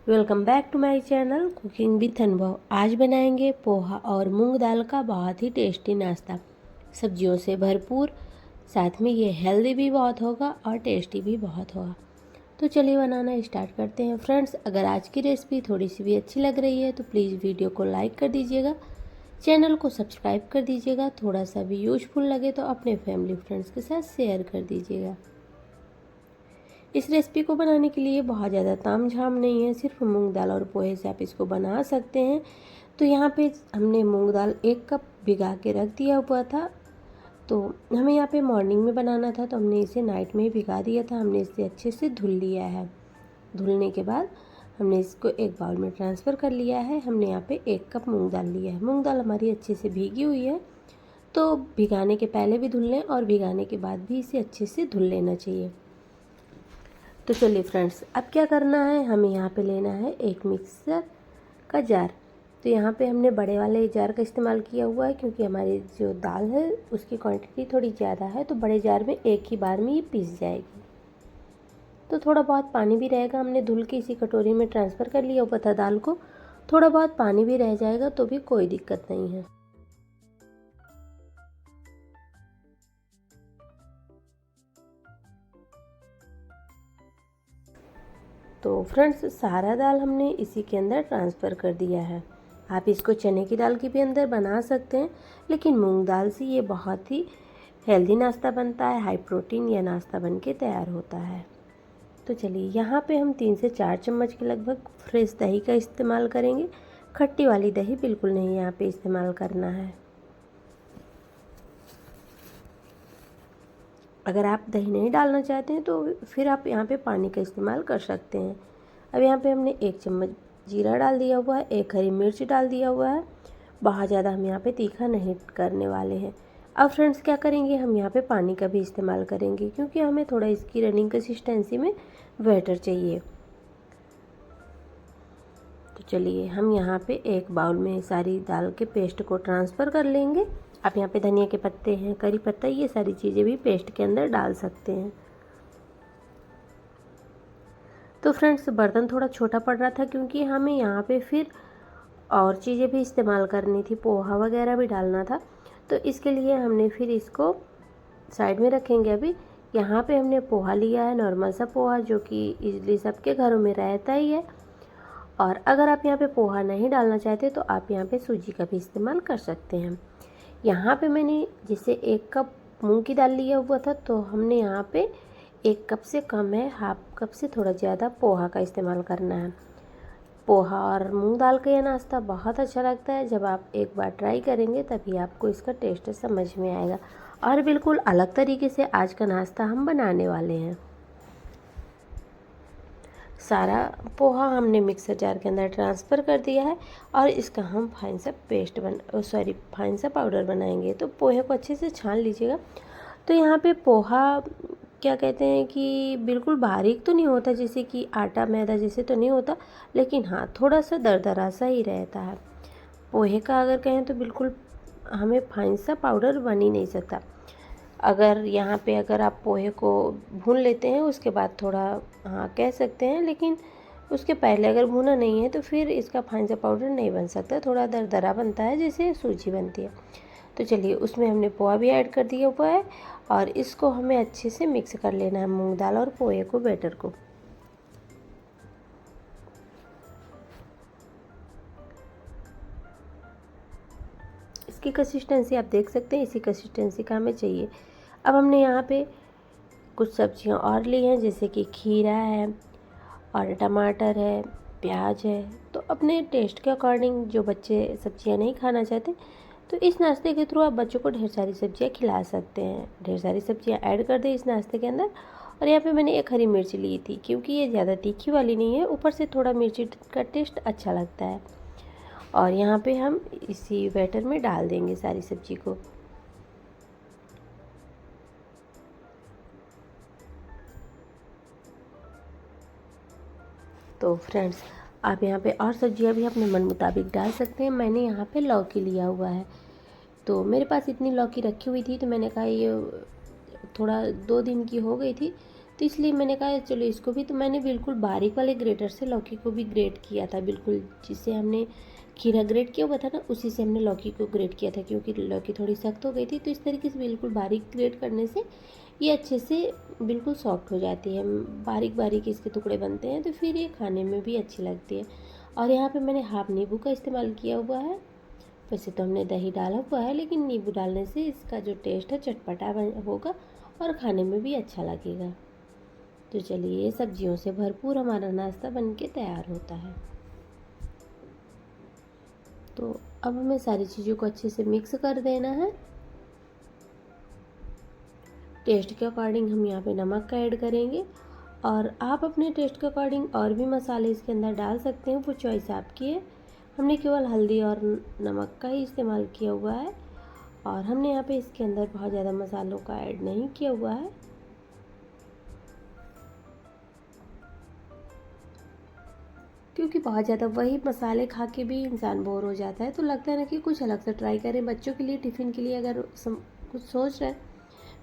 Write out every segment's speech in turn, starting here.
Welcome back to my channel cooking with Anubhav. आज बनाएंगे पोहा और मूंग दाल का बहुत ही टेस्टी नाश्ता, सब्जियों से भरपूर। साथ में ये हेल्दी भी बहुत होगा और टेस्टी भी बहुत होगा। तो चलिए बनाना स्टार्ट करते हैं। फ्रेंड्स, अगर आज की रेसिपी थोड़ी सी भी अच्छी लग रही है तो प्लीज़ वीडियो को लाइक कर दीजिएगा, चैनल को सब्सक्राइब कर दीजिएगा। थोड़ा सा भी यूजफुल लगे तो अपने फैमिली फ्रेंड्स के साथ शेयर कर दीजिएगा। इस रेसिपी को बनाने के लिए बहुत ज़्यादा तामझाम नहीं है, सिर्फ मूंग दाल और पोहे से आप इसको बना सकते हैं। तो यहाँ पे हमने मूंग दाल 1 कप भिगा के रख दिया हुआ था। तो हमें यहाँ पे मॉर्निंग में बनाना था, तो हमने इसे नाइट में ही भिगा दिया था। हमने इसे अच्छे से धुल लिया है। धुलने के बाद हमने इसको एक बाउल में ट्रांसफ़र कर लिया है। हमने यहाँ पे 1 कप मूँग दाल लिया है। मूँग दाल हमारी अच्छे से भीगी हुई है, तो भिगाने के पहले भी धुल लें और भिगाने के बाद भी इसे अच्छे से धुल लेना चाहिए। तो चलिए फ्रेंड्स, अब क्या करना है, हमें यहाँ पे लेना है एक मिक्सर का जार। तो यहाँ पे हमने बड़े वाले जार का इस्तेमाल किया हुआ है, क्योंकि हमारी जो दाल है उसकी क्वांटिटी थोड़ी ज़्यादा है। तो बड़े जार में एक ही बार में ये पीस जाएगी। तो थोड़ा बहुत पानी भी रहेगा, हमने धुल के इसी कटोरी में ट्रांसफ़र कर लिया हुआ था दाल को। थोड़ा बहुत पानी भी रह जाएगा तो भी कोई दिक्कत नहीं है। तो फ्रेंड्स, सारा दाल हमने इसी के अंदर ट्रांसफ़र कर दिया है। आप इसको चने की दाल की भी अंदर बना सकते हैं, लेकिन मूंग दाल से ये बहुत ही हेल्दी नाश्ता बनता है। हाई प्रोटीन यह नाश्ता बन के तैयार होता है। तो चलिए, यहाँ पे हम 3 से 4 चम्मच के लगभग फ्रेश दही का इस्तेमाल करेंगे। खट्टी वाली दही बिल्कुल नहीं यहाँ पे इस्तेमाल करना है। अगर आप दही नहीं डालना चाहते हैं तो फिर आप यहाँ पे पानी का इस्तेमाल कर सकते हैं। अब यहाँ पे हमने 1 चम्मच जीरा डाल दिया हुआ है, 1 हरी मिर्च डाल दिया हुआ है। बहुत ज़्यादा हम यहाँ पे तीखा नहीं करने वाले हैं। अब फ्रेंड्स, क्या करेंगे, हम यहाँ पे पानी का भी इस्तेमाल करेंगे, क्योंकि हमें थोड़ा इसकी रनिंग कंसिस्टेंसी में बैटर चाहिए। तो चलिए, हम यहाँ पे एक बाउल में सारी दाल के पेस्ट को ट्रांसफ़र कर लेंगे। आप यहाँ पे धनिया के पत्ते हैं, करी पत्ता, ये सारी चीज़ें भी पेस्ट के अंदर डाल सकते हैं। तो फ्रेंड्स, बर्तन थोड़ा छोटा पड़ रहा था, क्योंकि हमें यहाँ पे फिर और चीज़ें भी इस्तेमाल करनी थी, पोहा वगैरह भी डालना था। तो इसके लिए हमने फिर इसको साइड में रखेंगे। अभी यहाँ पे हमने पोहा लिया है, नॉर्मल सा पोहा, जो कि इजली सबके घरों में रहता ही है। और अगर आप यहाँ पे पोहा नहीं डालना चाहते तो आप यहाँ पे सूजी का भी इस्तेमाल कर सकते हैं। यहाँ पे मैंने जैसे 1 कप मूंग की दाल लिया हुआ था, तो हमने यहाँ पे 1 कप से कम है, हाफ कप से थोड़ा ज़्यादा पोहा का इस्तेमाल करना है। पोहा और मूंग दाल का यह नाश्ता बहुत अच्छा लगता है। जब आप एक बार ट्राई करेंगे तभी आपको इसका टेस्ट समझ में आएगा। और बिल्कुल अलग तरीके से आज का नाश्ता हम बनाने वाले हैं। सारा पोहा हमने मिक्सर जार के अंदर ट्रांसफ़र कर दिया है और इसका हम फाइन सा पाउडर बनाएंगे। तो पोहे को अच्छे से छान लीजिएगा। तो यहाँ पे पोहा क्या कहते हैं कि बिल्कुल बारीक तो नहीं होता, जैसे कि आटा मैदा जैसे तो नहीं होता, लेकिन हाँ, थोड़ा सा दरदरा सा ही रहता है। पोहे का अगर कहें तो बिल्कुल हमें फाइन सा पाउडर बन ही नहीं सकता। अगर आप पोहे को भून लेते हैं उसके बाद थोड़ा, हाँ, कह सकते हैं, लेकिन उसके पहले अगर भुना नहीं है तो फिर इसका फाइन सा पाउडर नहीं बन सकता, थोड़ा दरदरा बनता है जैसे सूजी बनती है। तो चलिए, उसमें हमने पोहा भी ऐड कर दिया हुआ है और इसको हमें अच्छे से मिक्स कर लेना है, मूंग दाल और पोहे को, बैटर को। इसकी कंसिस्टेंसी आप देख सकते हैं, इसी कंसिस्टेंसी का हमें चाहिए। अब हमने यहाँ पे कुछ सब्जियां और ली हैं, जैसे कि खीरा है और टमाटर है, प्याज है। तो अपने टेस्ट के अकॉर्डिंग, जो बच्चे सब्जियां नहीं खाना चाहते, तो इस नाश्ते के थ्रू आप बच्चों को ढेर सारी सब्जियां खिला सकते हैं। ढेर सारी सब्जियां ऐड कर दें इस नाश्ते के अंदर। और यहाँ पे मैंने 1 हरी मिर्च ली थी, क्योंकि ये ज़्यादा तीखी वाली नहीं है, ऊपर से थोड़ा मिर्ची का टेस्ट अच्छा लगता है। और यहाँ पे हम इसी बैटर में डाल देंगे सारी सब्जी को। तो फ्रेंड्स, आप यहाँ पे और सब्जियाँ भी अपने मन मुताबिक डाल सकते हैं। मैंने यहाँ पे लौकी लिया हुआ है, तो मेरे पास इतनी लौकी रखी हुई थी, तो मैंने कहा ये थोड़ा 2 दिन की हो गई थी, तो इसलिए मैंने कहा चलो इसको भी, तो मैंने बिल्कुल बारीक वाले ग्रेटर से लौकी को भी ग्रेट किया था, बिल्कुल जिससे हमने खीरा ग्रेट किया हुआ था ना उसी से हमने लौकी को ग्रेट किया था, क्योंकि लौकी थोड़ी सख्त हो गई थी। तो इस तरीके से बिल्कुल बारीक ग्रेट करने से ये अच्छे से बिल्कुल सॉफ्ट हो जाती है, बारीक बारीक इसके टुकड़े बनते हैं, तो फिर ये खाने में भी अच्छी लगती है। और यहाँ पे मैंने हाफ नींबू का इस्तेमाल किया हुआ है। वैसे तो हमने दही डाला हुआ है, लेकिन नींबू डालने से इसका जो टेस्ट है चटपटा होगा और खाने में भी अच्छा लगेगा। तो चलिए सब्जियों से भरपूर हमारा नाश्ता बनके तैयार होता है। तो अब हमें सारी चीज़ों को अच्छे से मिक्स कर देना है। टेस्ट के अकॉर्डिंग हम यहाँ पे नमक का ऐड करेंगे, और आप अपने टेस्ट के अकॉर्डिंग और भी मसाले इसके अंदर डाल सकते हैं, वो चॉइस आपकी है। हमने केवल हल्दी और नमक का ही इस्तेमाल किया हुआ है, और हमने यहाँ पे इसके अंदर बहुत ज़्यादा मसालों का ऐड नहीं किया हुआ है। क्योंकि बहुत ज़्यादा वही मसाले खा के भी इंसान बोर हो जाता है, तो लगता है ना कि कुछ अलग से ट्राई करें। बच्चों के लिए टिफ़िन के लिए अगर कुछ सोच रहे हैं,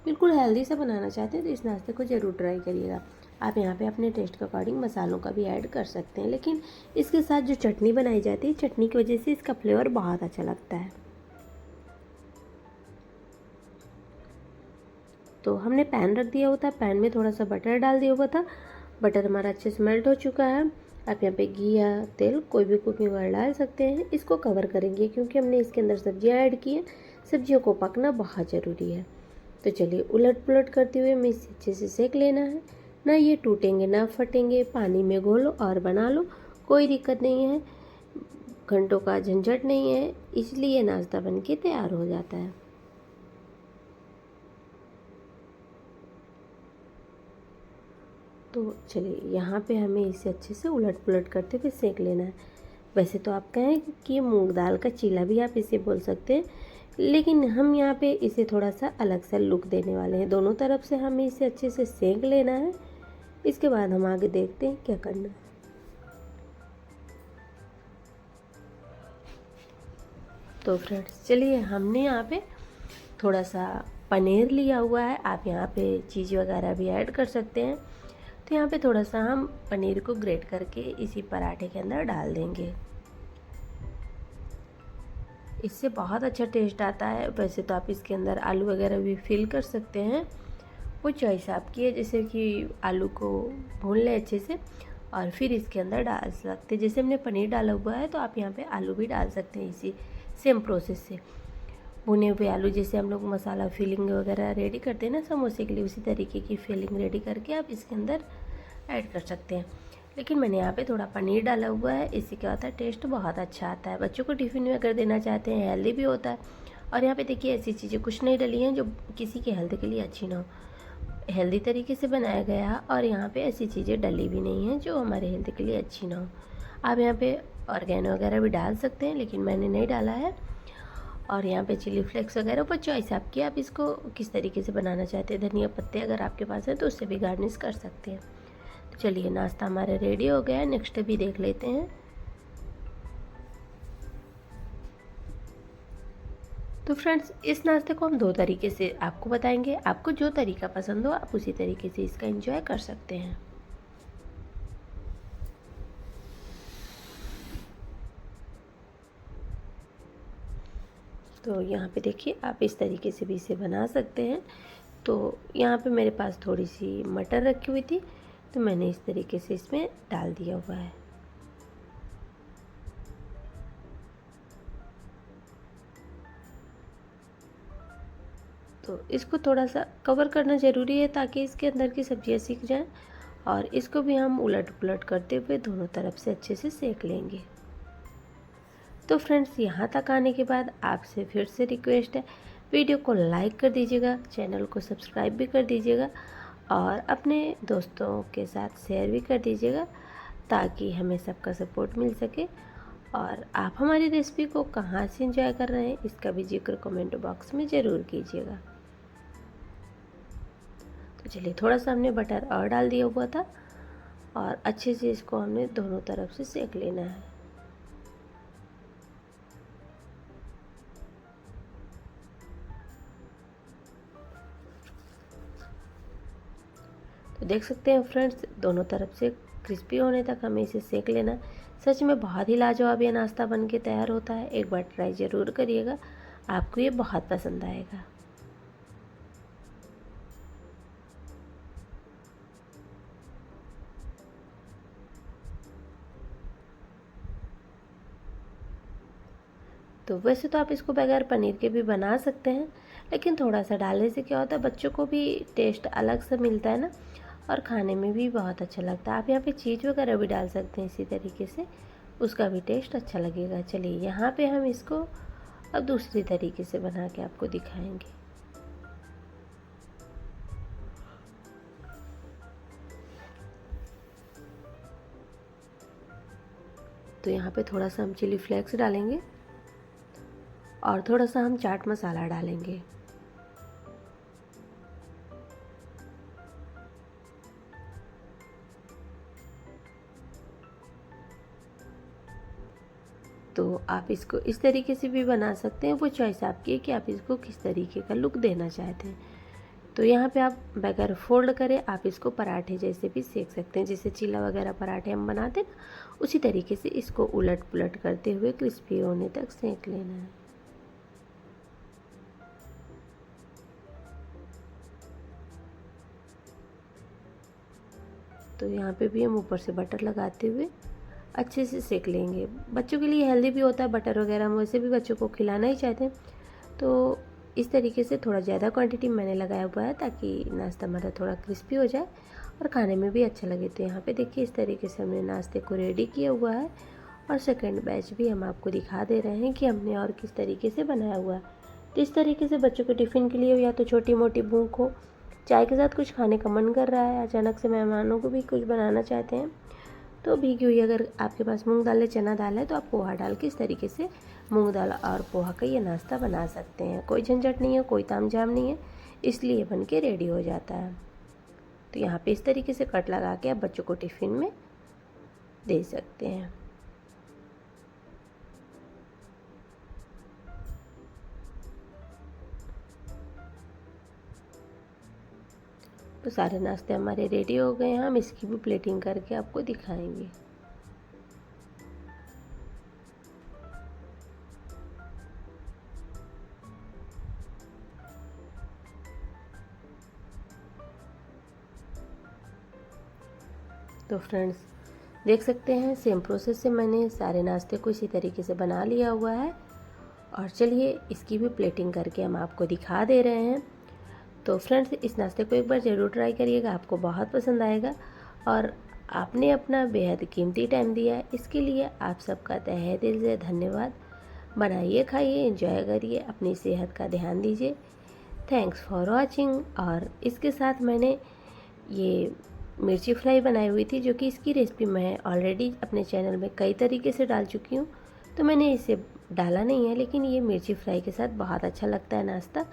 बिल्कुल हेल्दी सा बनाना चाहते हैं, तो इस नाश्ते को ज़रूर ट्राई करिएगा। आप यहाँ पे अपने टेस्ट के अकॉर्डिंग मसालों का भी ऐड कर सकते हैं, लेकिन इसके साथ जो चटनी बनाई जाती है, चटनी की वजह से इसका फ्लेवर बहुत अच्छा लगता है। तो हमने पैन रख दिया हुआ था, पैन में थोड़ा सा बटर डाल दिया हुआ था। बटर हमारा अच्छे से मेल्ट हो चुका है। आप यहाँ पे घी या तेल कोई भी कुकिंग ऑयल डाल सकते हैं। इसको कवर करेंगे क्योंकि हमने इसके अंदर सब्जियाँ ऐड की हैं। सब्जियों को पकना बहुत ज़रूरी है। तो चलिए उलट पुलट करते हुए हमें इसे अच्छे से सेक लेना है। ना ये टूटेंगे ना फटेंगे, पानी में घोलो और बना लो, कोई दिक्कत नहीं है, घंटों का झंझट नहीं है, इसलिए नाश्ता बन के तैयार हो जाता है। तो चलिए यहाँ पे हमें इसे अच्छे से उलट पुलट करते हुए सेक लेना है। वैसे तो आप कहें कि मूंग दाल का चीला भी आप इसे बोल सकते हैं, लेकिन हम यहाँ पे इसे थोड़ा सा अलग सा लुक देने वाले हैं। दोनों तरफ से हमें इसे अच्छे से सेक लेना है। इसके बाद हम आगे देखते हैं क्या करना है। तो फ्रेंड्स चलिए, हमने यहाँ पे थोड़ा सा पनीर लिया हुआ है। आप यहाँ पे चीज़ वगैरह भी ऐड कर सकते हैं। तो यहाँ पे थोड़ा सा हम पनीर को ग्रेट करके इसी पराठे के अंदर डाल देंगे। इससे बहुत अच्छा टेस्ट आता है। वैसे तो आप इसके अंदर आलू वगैरह भी फिल कर सकते हैं, वो चॉइस आपकी है। जैसे कि आलू को भून लें अच्छे से और फिर इसके अंदर डाल सकते हैं। जैसे हमने पनीर डाला हुआ है तो आप यहाँ पे आलू भी डाल सकते हैं इसी सेम प्रोसेस से। भुने हुए आलू जैसे हम लोग मसाला फिलिंग वगैरह रेडी करते हैं ना समोसे के लिए, उसी तरीके की फिलिंग रेडी करके आप इसके अंदर ऐड कर सकते हैं। लेकिन मैंने यहाँ पे थोड़ा पनीर डाला हुआ है, इससे क्या होता है टेस्ट बहुत अच्छा आता है। बच्चों को टिफ़िन में अगर देना चाहते हैं, हेल्दी भी होता है। और यहाँ पे देखिए ऐसी चीज़ें कुछ नहीं डली हैं जो किसी की हेल्थ के लिए अच्छी ना हो। हेल्दी तरीके से बनाया गया है, और यहाँ पे ऐसी चीज़ें डली भी नहीं हैं जो हमारे हेल्थ के लिए अच्छी ना हो। आप यहाँ पे ऑर्गेनो वगैरह भी डाल सकते हैं, लेकिन मैंने नहीं डाला है। और यहाँ पे चिली फ्लेक्स वगैरह वो चॉइस आपकी, आप इसको किस तरीके से बनाना चाहते हैं। धनिया पत्ते अगर आपके पास है तो उससे भी गार्निश कर सकते हैं। तो चलिए नाश्ता हमारा रेडी हो गया है, नेक्स्ट भी देख लेते हैं। तो फ्रेंड्स इस नाश्ते को हम दो तरीके से आपको बताएंगे। आपको जो तरीका पसंद हो आप उसी तरीके से इसका एंजॉय कर सकते हैं। तो यहाँ पे देखिए आप इस तरीके से भी इसे बना सकते हैं। तो यहाँ पे मेरे पास थोड़ी सी मटर रखी हुई थी, तो मैंने इस तरीके से इसमें डाल दिया हुआ है। तो इसको थोड़ा सा कवर करना ज़रूरी है ताकि इसके अंदर की सब्जियाँ सीख जाएं, और इसको भी हम उलट पुलट करते हुए दोनों तरफ से अच्छे से सेक लेंगे। तो फ्रेंड्स यहाँ तक आने के बाद आपसे फिर से रिक्वेस्ट है, वीडियो को लाइक कर दीजिएगा, चैनल को सब्सक्राइब भी कर दीजिएगा, और अपने दोस्तों के साथ शेयर भी कर दीजिएगा ताकि हमें सबका सपोर्ट मिल सके। और आप हमारी रेसिपी को कहाँ से एंजॉय कर रहे हैं इसका भी जिक्र कमेंट बॉक्स में ज़रूर कीजिएगा। तो चलिए थोड़ा सा हमने बटर और डाल दिया हुआ था, और अच्छे से इसको हमने दोनों तरफ से सेक लेना है। तो देख सकते हैं फ्रेंड्स, दोनों तरफ से क्रिस्पी होने तक हमें इसे सेक लेना। सच में बहुत ही लाजवाब ये नाश्ता बन के तैयार होता है। एक बार ट्राई ज़रूर करिएगा, आपको ये बहुत पसंद आएगा। तो वैसे तो आप इसको बगैर पनीर के भी बना सकते हैं, लेकिन थोड़ा सा डालने से क्या होता है, बच्चों को भी टेस्ट अलग से मिलता है ना, और खाने में भी बहुत अच्छा लगता है। आप यहाँ पे चीज़ वगैरह भी डाल सकते हैं इसी तरीके से, उसका भी टेस्ट अच्छा लगेगा। चलिए यहाँ पे हम इसको अब दूसरी तरीके से बना के आपको दिखाएंगे। तो यहाँ पे थोड़ा सा हम चिली फ्लेक्स डालेंगे और थोड़ा सा हम चाट मसाला डालेंगे। तो आप इसको इस तरीके से भी बना सकते हैं, वो चॉइस आपकी है कि आप इसको किस तरीके का लुक देना चाहते हैं। तो यहाँ पे आप बगैर फोल्ड करें आप इसको पराठे जैसे भी सेक सकते हैं, जैसे चीला वगैरह पराठे हम बनाते हैं ना, उसी तरीके से इसको उलट पुलट करते हुए क्रिस्पी होने तक सेक लेना है। तो यहाँ पे भी हम ऊपर से बटर लगाते हुए अच्छे से सेक लेंगे। बच्चों के लिए हेल्दी भी होता है बटर वगैरह, हम वैसे भी बच्चों को खिलाना ही चाहते हैं। तो इस तरीके से थोड़ा ज़्यादा क्वांटिटी मैंने लगाया हुआ है ताकि नाश्ता हमारा थोड़ा क्रिस्पी हो जाए और खाने में भी अच्छा लगे। तो यहाँ पे देखिए इस तरीके से हमने नाश्ते को रेडी किया हुआ है, और सेकंड बैच भी हम आपको दिखा दे रहे हैं कि हमने और किस तरीके से बनाया हुआ है। तो इस तरीके से बच्चों के टिफ़िन के लिए, या तो छोटी मोटी भूख हो, चाय के साथ कुछ खाने का मन कर रहा है, अचानक से मेहमानों को भी कुछ बनाना चाहते हैं, तो भीगी हुई अगर आपके पास मूंग दाल है, चना दाल है, तो आप पोहा डाल के इस तरीके से मूंग दाल और पोहा का ये नाश्ता बना सकते हैं। कोई झंझट नहीं है, कोई तामझाम नहीं है, इसलिए बन के रेडी हो जाता है। तो यहाँ पे इस तरीके से कट लगा के आप बच्चों को टिफ़िन में दे सकते हैं। तो सारे नाश्ते हमारे रेडी हो गए हैं, हम इसकी भी प्लेटिंग करके आपको दिखाएंगे। तो फ्रेंड्स देख सकते हैं सेम प्रोसेस से मैंने सारे नाश्ते को इसी तरीके से बना लिया हुआ है, और चलिए इसकी भी प्लेटिंग करके हम आपको दिखा दे रहे हैं। तो फ्रेंड्स इस नाश्ते को एक बार ज़रूर ट्राई करिएगा, आपको बहुत पसंद आएगा, और आपने अपना बेहद कीमती टाइम दिया है, इसके लिए आप सबका तहे दिल से धन्यवाद। बनाइए, खाइए, एंजॉय करिए, अपनी सेहत का ध्यान दीजिए। Thanks for watching. और इसके साथ मैंने ये मिर्ची फ्राई बनाई हुई थी, जो कि इसकी रेसिपी मैं ऑलरेडी अपने चैनल में कई तरीके से डाल चुकी हूँ, तो मैंने इसे डाला नहीं है, लेकिन ये मिर्ची फ्राई के साथ बहुत अच्छा लगता है नाश्ता,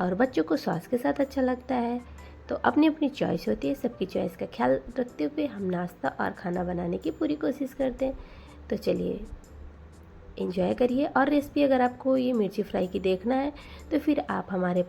और बच्चों को सॉस के साथ अच्छा लगता है। तो अपनी अपनी चॉइस होती है, सबकी चॉइस का ख्याल रखते हुए हम नाश्ता और खाना बनाने की पूरी कोशिश करते हैं। तो चलिए एंजॉय करिए, और रेसिपी अगर आपको ये मिर्ची फ्राई की देखना है तो फिर आप हमारे